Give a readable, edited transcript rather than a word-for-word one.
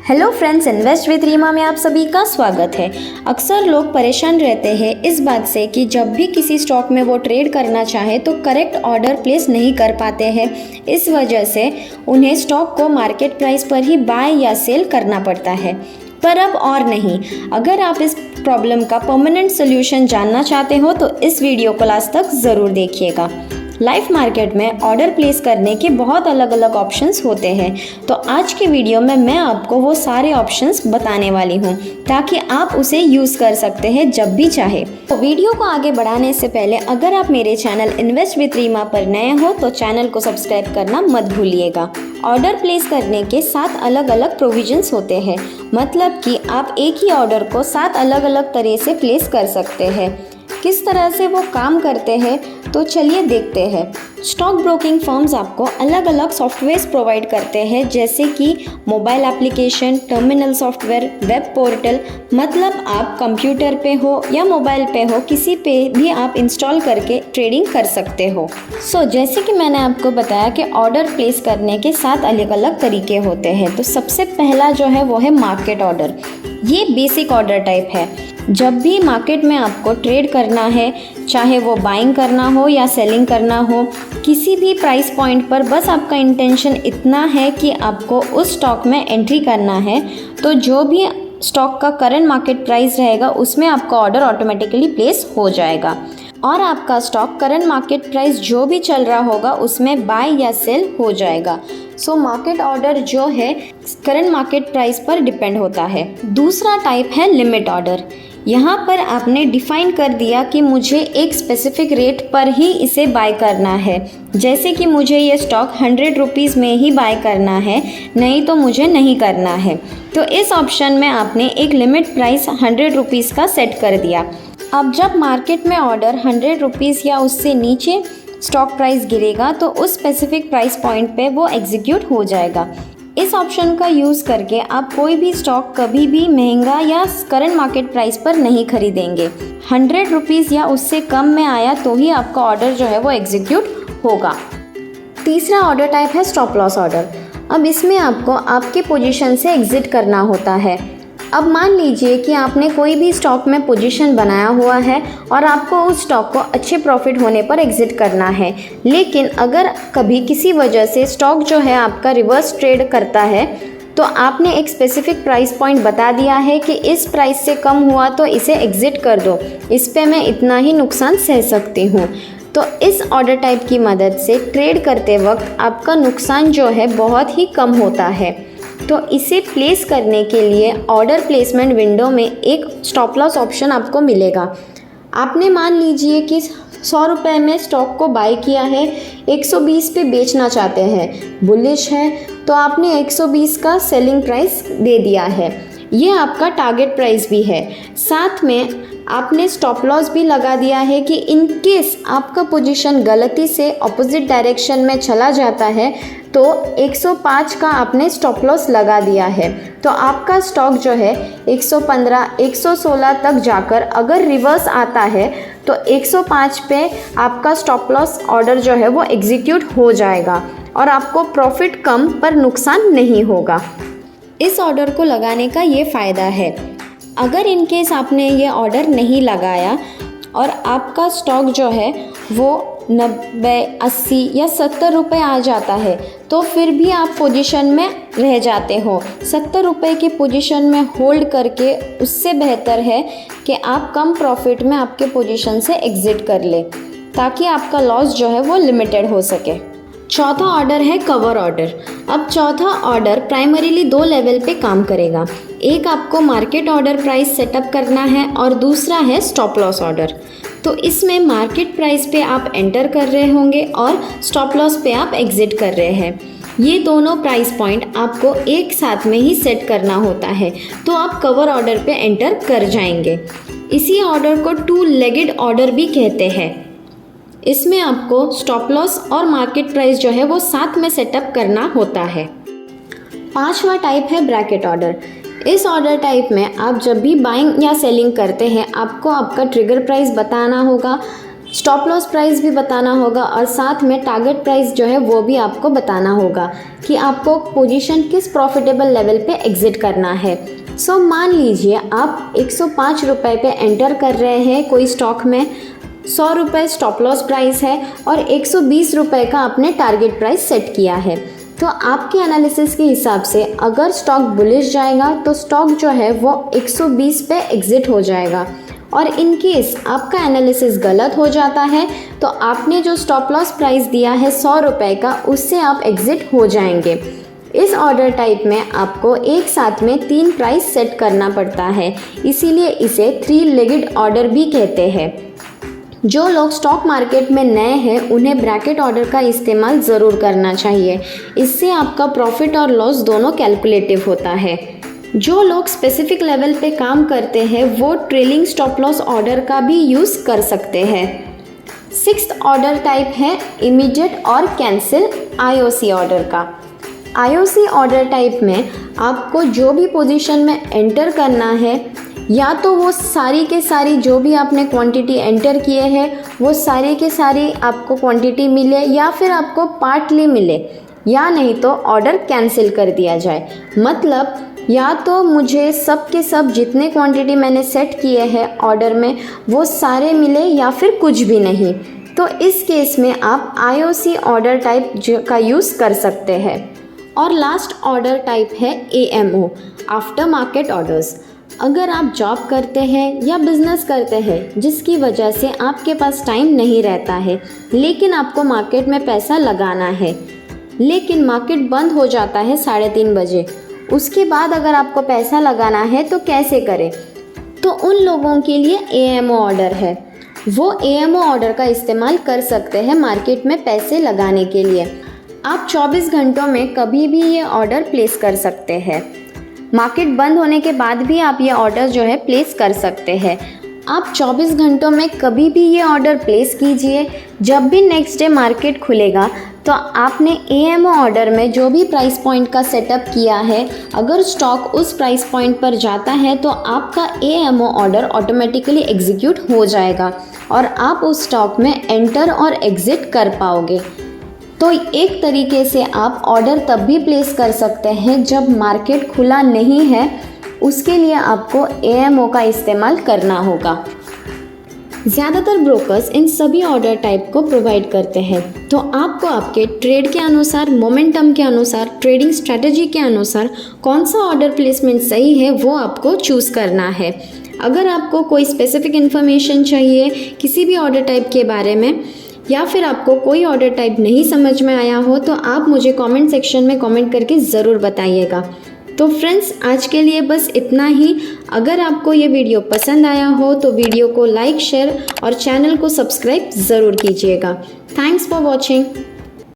Hello friends, invest with Reema में आप सभी का स्वागत है। अक्सर लोग परेशान रहते हैं इस बात से कि जब भी किसी स्टॉक में वो ट्रेड करना चाहे तो करेक्ट ऑर्डर प्लेस नहीं कर पाते हैं। इस वजह से उन्हें स्टॉक को मार्केट प्राइस पर ही बाय या सेल करना पड़ता है। पर अब और नहीं, अगर आप इस प्रॉब्लम का परमानेंट सोल्यूशन जानना चाहते हो तो इस वीडियो को लास्ट तक ज़रूर देखिएगा। लाइव मार्केट में ऑर्डर प्लेस करने के बहुत अलग अलग ऑप्शंस होते हैं, तो आज के वीडियो में मैं आपको वो सारे ऑप्शंस बताने वाली हूँ ताकि आप उसे यूज़ कर सकते हैं जब भी चाहे। तो वीडियो को आगे बढ़ाने से पहले अगर आप मेरे चैनल इन्वेस्ट विद रीमा पर नए हो तो चैनल को सब्सक्राइब करना मत भूलिएगा। ऑर्डर प्लेस करने के 7 अलग अलग प्रोविजंस होते हैं, मतलब कि आप एक ही ऑर्डर को 7 अलग अलग तरह से प्लेस कर सकते हैं। किस तरह से वो काम करते हैं तो चलिए देखते हैं। स्टॉक ब्रोकिंग फर्म्स आपको अलग अलग सॉफ्टवेयर्स प्रोवाइड करते हैं, जैसे कि mobile application, terminal software, web portal. मतलब आप कंप्यूटर पे हो या मोबाइल पे हो, किसी पे भी आप इंस्टॉल करके ट्रेडिंग कर सकते हो। जैसे कि मैंने आपको बताया कि ऑर्डर प्लेस करने के 7 अलग अलग तरीके होते हैं। तो सबसे पहला जो है वो है मार्केट ऑर्डर। ये बेसिक ऑर्डर टाइप है। जब भी मार्केट में आपको ट्रेड करना है, चाहे वो बाइंग करना हो या सेलिंग करना हो, किसी भी प्राइस पॉइंट पर बस आपका इंटेंशन इतना है कि आपको उस स्टॉक में एंट्री करना है, तो जो भी स्टॉक का करंट मार्केट प्राइस रहेगा उसमें आपका ऑर्डर ऑटोमेटिकली प्लेस हो जाएगा और आपका स्टॉक करंट मार्केट प्राइस जो भी चल रहा होगा उसमें बाय या सेल हो जाएगा। मार्केट ऑर्डर जो है करंट मार्केट प्राइस पर डिपेंड होता है। दूसरा टाइप है लिमिट ऑर्डर। यहाँ पर आपने डिफाइन कर दिया कि मुझे एक स्पेसिफिक रेट पर ही इसे बाय करना है, जैसे कि मुझे ये स्टॉक 100 रुपीज़ में ही बाय करना है, नहीं तो मुझे नहीं करना है। तो इस ऑप्शन में आपने एक लिमिट प्राइस 100 रुपीज़ का सेट कर दिया। अब जब मार्केट में ऑर्डर 100 रुपीज़ या उससे नीचे स्टॉक प्राइस गिरेगा तो उस स्पेसिफिक प्राइस पॉइंट पे वो एग्जीक्यूट हो जाएगा। इस ऑप्शन का यूज़ करके आप कोई भी स्टॉक कभी भी महंगा या करंट मार्केट प्राइस पर नहीं खरीदेंगे। 100 रुपीज़ या उससे कम में आया तो ही आपका ऑर्डर जो है वो एग्जीक्यूट होगा। तीसरा ऑर्डर टाइप है स्टॉप लॉस ऑर्डर। अब इसमें आपको आपके पोजीशन से एग्जिट करना होता है। अब मान लीजिए कि आपने कोई भी स्टॉक में पोजीशन बनाया हुआ है और आपको उस स्टॉक को अच्छे प्रॉफिट होने पर एग्जिट करना है, लेकिन अगर कभी किसी वजह से स्टॉक जो है आपका रिवर्स ट्रेड करता है तो आपने एक स्पेसिफिक प्राइस पॉइंट बता दिया है कि इस प्राइस से कम हुआ तो इसे एग्जिट कर दो, इस पे मैं इतना ही नुकसान सह सकती हूँ। तो इस ऑर्डर टाइप की मदद से ट्रेड करते वक्त आपका नुकसान जो है बहुत ही कम होता है। तो इसे प्लेस करने के लिए ऑर्डर प्लेसमेंट विंडो में एक स्टॉप लॉस ऑप्शन आपको मिलेगा। आपने मान लीजिए कि 100 रुपये में स्टॉक को बाय किया है, 120 पे बेचना चाहते हैं, बुलिश है, तो आपने 120 का सेलिंग प्राइस दे दिया है। ये आपका टारगेट प्राइस भी है। साथ में आपने स्टॉप लॉस भी लगा दिया है कि इन केस आपका पोजीशन गलती से ऑपोजिट डायरेक्शन में चला जाता है तो 105 का आपने स्टॉप लॉस लगा दिया है। तो आपका स्टॉक जो है 115, 116 तक जाकर अगर रिवर्स आता है तो 105 पे आपका स्टॉप लॉस ऑर्डर जो है वो एग्जीक्यूट हो जाएगा और आपको प्रॉफिट कम पर नुकसान नहीं होगा। इस ऑर्डर को लगाने का ये फ़ायदा है, अगर इन केस आपने ये ऑर्डर नहीं लगाया और आपका स्टॉक जो है वो 90, 80 या 70 रुपये आ जाता है तो फिर भी आप पोजीशन में रह जाते हो। 70 रुपये की पोजीशन में होल्ड करके उससे बेहतर है कि आप कम प्रॉफिट में आपके पोजीशन से एग्ज़िट कर ले, ताकि आपका लॉस जो है वो लिमिटेड हो सके। चौथा ऑर्डर है कवर ऑर्डर। अब चौथा ऑर्डर प्राइमरीली 2 लेवल पे काम करेगा। एक आपको मार्केट ऑर्डर प्राइस सेटअप करना है और दूसरा है स्टॉप लॉस ऑर्डर। तो इसमें मार्केट प्राइस पे आप एंटर कर रहे होंगे और स्टॉप लॉस पे आप एग्जिट कर रहे हैं। ये दोनों प्राइस पॉइंट आपको एक साथ में ही सेट करना होता है, तो आप कवर ऑर्डर पे एंटर कर जाएंगे। इसी ऑर्डर को 2 लेगेड ऑर्डर भी कहते हैं। इसमें आपको स्टॉप लॉस और मार्केट प्राइस जो है वो साथ में सेटअप करना होता है। पांचवा टाइप है ब्रैकेट ऑर्डर। इस ऑर्डर टाइप में आप जब भी बाइंग या सेलिंग करते हैं आपको आपका ट्रिगर प्राइस बताना होगा, स्टॉप लॉस प्राइस भी बताना होगा और साथ में टारगेट प्राइस जो है वो भी आपको बताना होगा कि आपको पोजीशन किस प्रॉफिटेबल लेवल पे एग्जिट करना है। सो मान लीजिए आप 105 रुपये पे एंटर कर रहे हैं कोई स्टॉक में, 100 रुपये स्टॉप लॉस प्राइस है और 120 रुपये का आपने टारगेट प्राइस सेट किया है। तो आपके एनालिसिस के हिसाब से अगर स्टॉक बुलिश जाएगा तो स्टॉक जो है वो 120 पे एग्जिट हो जाएगा, और इन केस आपका एनालिसिस गलत हो जाता है तो आपने जो स्टॉप लॉस प्राइस दिया है 100 रुपये का, उससे आप एग्जिट हो जाएंगे। इस ऑर्डर टाइप में आपको एक साथ में 3 प्राइस सेट करना पड़ता है, इसीलिए इसे 3 लेगड ऑर्डर भी कहते हैं। जो लोग स्टॉक मार्केट में नए हैं उन्हें ब्रैकेट ऑर्डर का इस्तेमाल ज़रूर करना चाहिए, इससे आपका प्रॉफिट और लॉस दोनों कैलकुलेटिव होता है। जो लोग स्पेसिफिक लेवल पे काम करते हैं वो ट्रेलिंग स्टॉप लॉस ऑर्डर का भी यूज़ कर सकते हैं। 6th ऑर्डर टाइप है इमीडिएट और कैंसिल IOC ऑर्डर का। IOC ऑर्डर टाइप में आपको जो भी पोजीशन में एंटर करना है, या तो वो सारी के सारी जो भी आपने क्वांटिटी एंटर किए हैं वो सारी के सारी आपको क्वांटिटी मिले, या फिर आपको पार्टली मिले, या नहीं तो ऑर्डर कैंसिल कर दिया जाए। मतलब या तो मुझे सब के सब जितने क्वांटिटी मैंने सेट किए हैं ऑर्डर में वो सारे मिले, या फिर कुछ भी नहीं। तो इस केस में आप IOC ऑर्डर टाइप का यूज़ कर सकते हैं। और लास्ट ऑर्डर टाइप है AMO आफ्टर मार्केट ऑर्डर्स। अगर आप जॉब करते हैं या बिज़नेस करते हैं जिसकी वजह से आपके पास टाइम नहीं रहता है, लेकिन आपको मार्केट में पैसा लगाना है, लेकिन मार्केट बंद हो जाता है 3:30 बजे, उसके बाद अगर आपको पैसा लगाना है तो कैसे करें? तो उन लोगों के लिए AMO ऑर्डर है। वो AMO ऑर्डर का इस्तेमाल कर सकते हैं मार्केट में पैसे लगाने के लिए। आप 24 घंटों में कभी भी ये ऑर्डर प्लेस कर सकते हैं। मार्केट बंद होने के बाद भी आप ये ऑर्डर जो है प्लेस कर सकते हैं। आप 24 घंटों में कभी भी ये ऑर्डर प्लेस कीजिए। जब भी नेक्स्ट डे मार्केट खुलेगा तो आपने AMO ऑर्डर में जो भी प्राइस पॉइंट का सेटअप किया है, अगर स्टॉक उस प्राइस पॉइंट पर जाता है तो आपका AMO ऑर्डर ऑटोमेटिकली एग्जीक्यूट हो जाएगा और आप उस स्टॉक में एंटर और एग्ज़िट कर पाओगे। तो एक तरीके से आप ऑर्डर तब भी प्लेस कर सकते हैं जब मार्केट खुला नहीं है, उसके लिए आपको AMO का इस्तेमाल करना होगा। ज़्यादातर ब्रोकर्स इन सभी ऑर्डर टाइप को प्रोवाइड करते हैं, तो आपको आपके ट्रेड के अनुसार, मोमेंटम के अनुसार, ट्रेडिंग स्ट्रेटजी के अनुसार कौन सा ऑर्डर प्लेसमेंट सही है वो आपको चूज़ करना है। अगर आपको कोई स्पेसिफिक इन्फॉर्मेशन चाहिए किसी भी ऑर्डर टाइप के बारे में, या फिर आपको कोई ऑर्डर टाइप नहीं समझ में आया हो, तो आप मुझे कमेंट सेक्शन में कमेंट करके ज़रूर बताइएगा। तो फ्रेंड्स, आज के लिए बस इतना ही। अगर आपको ये वीडियो पसंद आया हो तो वीडियो को लाइक, शेयर और चैनल को सब्सक्राइब ज़रूर कीजिएगा। Thanks for watching.